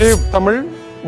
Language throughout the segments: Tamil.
டியூப் தமிழ்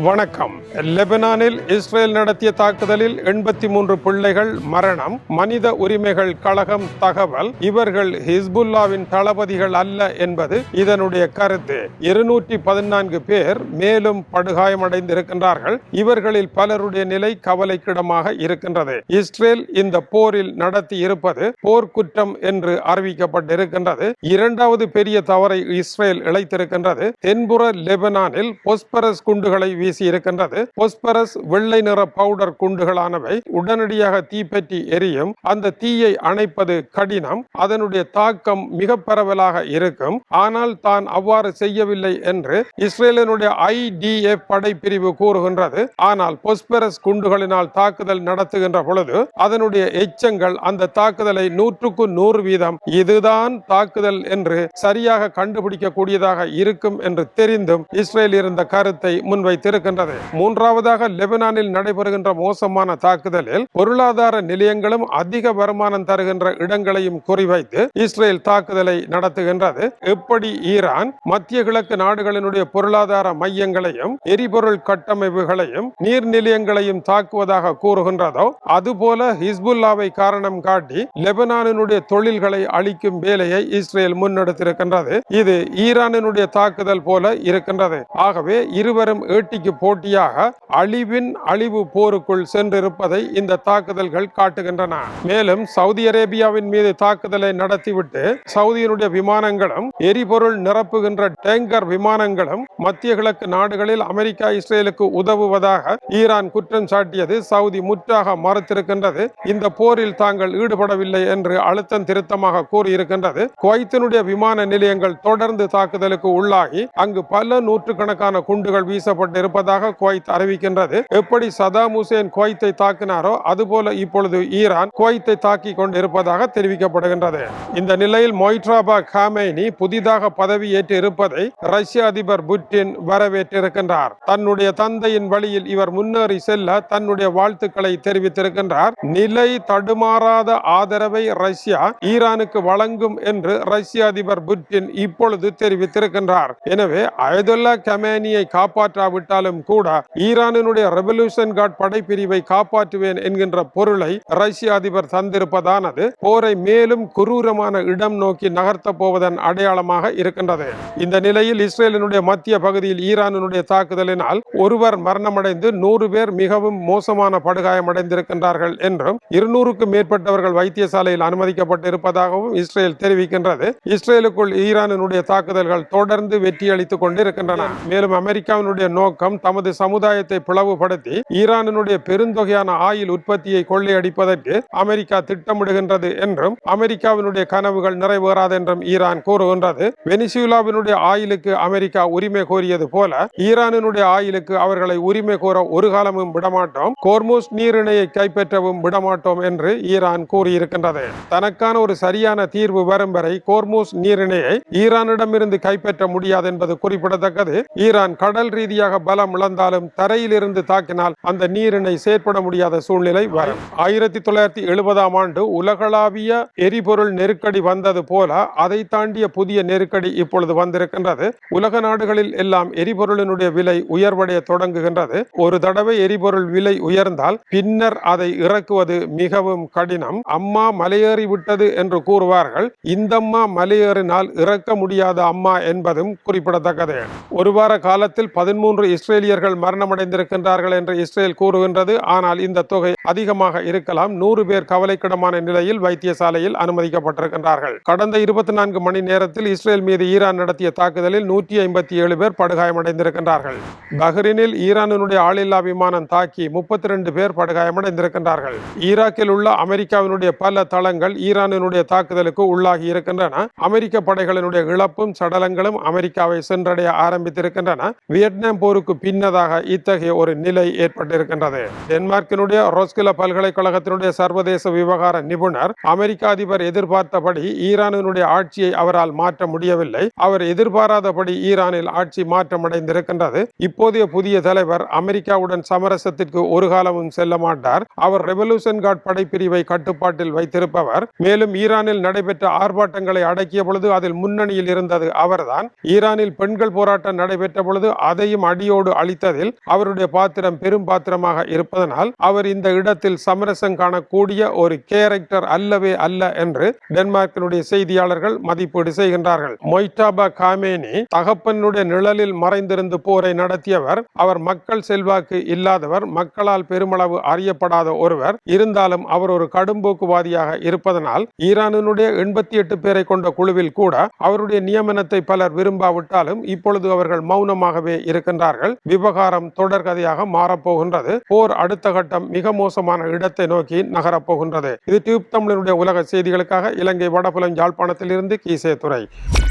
வணக்கம். லெபனானில் இஸ்ரேல் நடத்திய தாக்குதலில் 83 பிள்ளைகள் மரணம். மனித உரிமைகள் கழகம் தகவல். இவர்கள் ஹிஸ்புல்லாவின் தளபதிகள் அல்ல என்பது இதனுடைய கருத்து. 214 பேர் மேலும் படுகாயமடைந்திருக்கின்றார்கள். இவர்களில் பலருடைய நிலை கவலைக்கிடமாக இருக்கின்றது. இஸ்ரேல் இந்த போரில் நடத்தி இருப்பது போர்க்குற்றம் என்று அறிவிக்கப்பட்டிருக்கின்றது. இரண்டாவது பெரிய தவறை இஸ்ரேல் இழைத்திருக்கின்றது. தென்புற லெபனானில் பொஸ்பரஸ் குண்டுகளை வீசி இருக்கின்றது. பொஸ்பரஸ் வெள்ளை நிற பவுடர் குண்டுகளானவை உடனடியாக தீப்பற்றி எரியும். அந்த தீயை அணைப்பது கடினம். அதனுடைய தாக்கம் மிக பரவலாக இருக்கும். ஆனால் தான் அவ்வாறு செய்யவில்லை என்று இஸ்ரேலினுடைய IDF படைப்பிரிவு கூறுகின்றது. ஆனால் பொஸ்பரஸ் குண்டுகளினால் தாக்குதல் நடத்துகின்ற பொழுது அதனுடைய எச்சங்கள் அந்த தாக்குதலை 100% இதுதான் தாக்குதல் என்று சரியாக கண்டுபிடிக்க கூடியதாக இருக்கும் என்று தெரிந்தும் இஸ்ரேல் இருந்த கருத்தை முன்வைத்திருக்கின்றது. மூன்றாவதாக லெபனானில் நடைபெறுகின்ற மோசமான தாக்குதலில் பொருளாதார நிலையங்களும் அதிக வருமானம் தருகின்ற இடங்களையும் குறிவைத்து இஸ்ரேல் தாக்குதலை நடத்துகின்றது. எப்படி ஈரான் மத்திய கிழக்கு நாடுகளினுடைய பொருளாதார மையங்களையும் எரிபொருள் கட்டமைப்புகளையும் நீர் நிலையங்களையும் தாக்குவதாக கூறுகின்றதோ அதுபோல ஹிஸ்புல்லாவை காரணம் காட்டி லெபனானினுடைய தொழில்களை அழிக்கும் வேலையை இஸ்ரேல் முன்னெடுத்திருக்கின்றது. இது ஈரானினுடைய தாக்குதல் போல இருக்கின்றது. ஆகவே இருவரும் ஏட்டிக்கு போட்டியாக அழிவின் அழிவு போருக்குள் சென்றிருப்பதை இந்த தாக்குதல்கள் காட்டுகின்றன. மேலும் சவுதி அரேபியாவின் மீது தாக்குதலை நடத்திவிட்டு சவுதியினுடைய விமானங்களும் எரிபொருள் நிரப்புகின்ற டேங்கர் விமானங்களும் மத்திய கிழக்கு நாடுகளில் அமெரிக்கா இஸ்ரேலுக்கு உதவுவதாக ஈரான் குற்றம் சாட்டியது சவுதி முற்றாக மறுத்திருக்கின்றது. இந்த போரில் தாங்கள் ஈடுபடவில்லை என்று அழுத்தம் திருத்தமாக கூறியிருக்கின்றது. குவைத்தினுடைய விமான நிலையங்கள் தொடர்ந்து தாக்குதலுக்கு உள்ளாகி அங்கு பல நூற்றுக்கணக்கான குண்டுகள் வீசப்பட்டு இருப்பதாக குவைத் அறிவிக்கின்றது. எப்படி சதாம் ஹுசேன் குவைத்தை தாக்கினாரோ அதுபோல இப்பொழுது ஈரான் குவைத்தை தாக்கி கொண்டிருப்பதாக தெரிவிக்கப்படுகின்றது. இந்த நிலையில் மொய்ட்ராபா காமேனி புதிதாக பதவி ஏற்று இருப்பதை ரஷ்ய அதிபர் புட்டின் வரவேற்றிருக்கின்றார். தன்னுடைய தந்தையின் வழியில் இவர் முன்னேறி செல்ல தன்னுடைய வாழ்த்துக்களை தெரிவித்திருக்கின்றார். நிலை தடுமாறாத ஆதரவை ரஷ்யா ஈரானுக்கு வழங்கும் என்று ரஷ்ய அதிபர் புட்டின் இப்பொழுது தெரிவித்திருக்கின்றார். எனவே அயதுல்லா கமேனியை காப்பாற்றாவிட்டாலும் கூட ஈரானினுடைய ரெவல்யூஷன் கார்ட் படைப்பிரிவை காப்பாற்றுவேன் என்கின்ற பொருளை ரஷ்ய அதிபர் தந்திருப்பதானது போரை மேலும் குரூரமான இடம் நோக்கி நகர்த்த போவதன் அடையாளமாக இருக்கின்றது. இந்த நிலையில் இஸ்ரேலினுடைய மத்திய பகுதியில் ஈரானினுடைய தாக்குதலினால் ஒருவர் மரணமடைந்து 100 பேர் மிகவும் மோசமான படுகாயமடைந்திருக்கின்றார்கள் என்றும் 200க்கும் மேற்பட்டவர்கள் வைத்தியசாலையில் அனுமதிக்கப்பட்டிருப்பதாகவும் இஸ்ரேல் தெரிவிக்கின்றது. இஸ்ரேலுக்குள் ஈரானினுடைய தாக்குதல்கள் தொடர்ந்து வெற்றியளித்துக் கொண்டிருக்கின்றன. மேலும் அமெரிக்காவினுடைய நோக்கம் தமது சமுதாயத்தை பிளவுபடுத்தி ஈரானினுடைய பெருந்தொகையான ஆயில் உற்பத்தியை கொள்ளையடிப்பதற்கு அமெரிக்கா திட்டமிடுகின்றது என்றும் அமெரிக்காவினுடைய கனவுகள் நிறைவேறாது என்றும் ஈரான் கூறுகின்றது. வெனிசுலாவினுடைய ஆயிலுக்கு அமெரிக்கா உரிமை கோரியது போல ஈரானினுடைய ஆயிலுக்கு அவர்களை உரிமை கோர ஒரு காலமும் விடமாட்டோம், கோர்முஸ் நீரிணையை கைப்பற்றவும் விடமாட்டோம் என்று ஈரான் கூறியிருக்கின்றது. தனக்கான ஒரு சரியான தீர்வு வரும் வரை கோர்முஸ் நீரிணையை ஈரானிடமிருந்து கைப்பற்ற முடியாது என்பது குறிப்பிடத்தக்கது. ஈரான் கடல் ரீதியாக பலம் இழந்தாலும் தரையில் இருந்து தாக்கினால் அந்த நீரிணை செயற்பட முடியாத சூழ்நிலை வரும். 1970ஆம் ஆண்டு உலகளாவிய எரிபொருள் நெருக்கடி வந்தது போல அதை தாண்டிய புதிய நெருக்கடி இப்பொழுது வந்திருக்கின்றது. உலக நாடுகளில் எல்லாம் எரிபொருளினுடைய விலை உயர்வடைய தொடங்குகின்றது. ஒரு தடவை எரிபொருள் விலை உயர்ந்தால் பின்னர் அதை இறக்குவது மிகவும் கடினம். அம்மா மலையேறி விட்டது என்று கூறுவார்கள். இந்தம்மா மலையேறினால் இறக்க முடியாத அம்மா என்பதும் குறிப்பிடத்தக்கது. ஒரு வார காலத்தில் 13 இஸ்ரேலியர்கள் மரணமடைந்திருக்கின்றார்கள் என்று இஸ்ரேல் கூறுகின்றது. ஆனால் இந்த தொகை அதிகமாக இருக்கலாம். 100 பேர் கவலைக்கிடமான நிலையில் வைத்தியசாலையில் அனுமதிக்கப்பட்டிருக்கின்றார்கள். கடந்த 24 மணி நேரத்தில் இஸ்ரேல் மீது ஈரான் நடத்திய தாக்குதலில் 157 பேர் படுகாயமடைந்திருக்கின்றார்கள். பஹ்ரைனில் ஈரானினுடைய ஆளில்லா விமானம் தாக்கி 32 பேர் படுகாயமடைந்திருக்கின்றார்கள். ஈராக்கில் உள்ள அமெரிக்காவினுடைய பல தளங்கள் ஈரானினுடைய தாக்குதலுக்கு உள்ளாகி இருக்கின்றன. அமெரிக்க படைகளினுடைய இழப்பும் சடலங்களும் அமெரிக்காவை சென்றடைய ஆரம்பித்திருக்கின்றன. வியட்நாம் போருக்கு பின்னதாக இத்தகைய ஒரு நிலை ஏற்பட்டிருக்கின்றது. டென்மார்க்கினுடைய ரோஸ்கில பல்கலைக்கழகத்தினுடைய சர்வதேச விவகார நிபுணர் அமெரிக்க அதிபர் எதிர்பார்த்தபடி ஈரானினுடைய ஆட்சியை அவரால் மாற்ற முடியவில்லை. அவர் எதிர்பாராதபடி ஈரானில் ஆட்சி மாற்றமடைந்திருக்கின்றது. இப்போதைய புதிய தலைவர் அமெரிக்காவுடன் சமரசத்திற்கு ஒரு காலமும் செல்ல மாட்டார். அவர் ரெவல்யூஷன் கார்ட் படைப்பிரிவை கட்டுப்பாட்டில் வைத்திருப்பவர். மேலும் ஈரானில் நடைபெற்ற ஆர்ப்பாட்டங்களை அடக்கிய பொழுது அதில் முன்னணியில் இருந்தது அவர்தான். ஈரானில் பெண்கள் போராட்டம் நடைபெற்ற பொழுது அதையும் அடியோடு அன்போடு அளித்ததில் அவருடைய பாத்திரம் பெரும் பாத்திரமாக இருப்பதனால் அவர் இந்த இடத்தில் சமரசம் காணக்கூடிய ஒரு கேரக்டர் அல்லவே அல்ல என்று டென்மார்க்கினுடைய செய்தியாளர்கள் மதிப்பீடு செய்கின்றார்கள். மொய்டாபா காமேனி தகப்பனுடைய நிழலில் மறைந்திருந்து போரை நடத்தியவர். அவர் மக்கள் செல்வாக்கு இல்லாதவர், மக்களால் பெருமளவு அறியப்படாத ஒருவர். இருந்தாலும் அவர் ஒரு கடும்போக்குவாதியாக இருப்பதனால் ஈரானினுடைய 88 பேரை கொண்ட குழுவில் கூட அவருடைய நியமனத்தை பலர் விரும்பாவிட்டாலும் இப்பொழுது அவர்கள் மௌனமாகவே இருக்கின்றார்கள். விவகாரம் தொடர்கதையாக மாறப்போகின்றது. போர் அடுத்த கட்டம் மிக மோசமான இடத்தை நோக்கி நகரப்போகின்றது. இது டியூப் தமிழனுடைய உலக செய்திகளுக்காக இலங்கை வடபுலம் யாழ்ப்பாணத்தில் இருந்து கீசே துறை.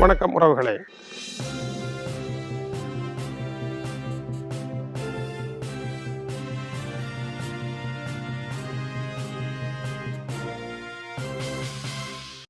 வணக்கம் உறவுகளே.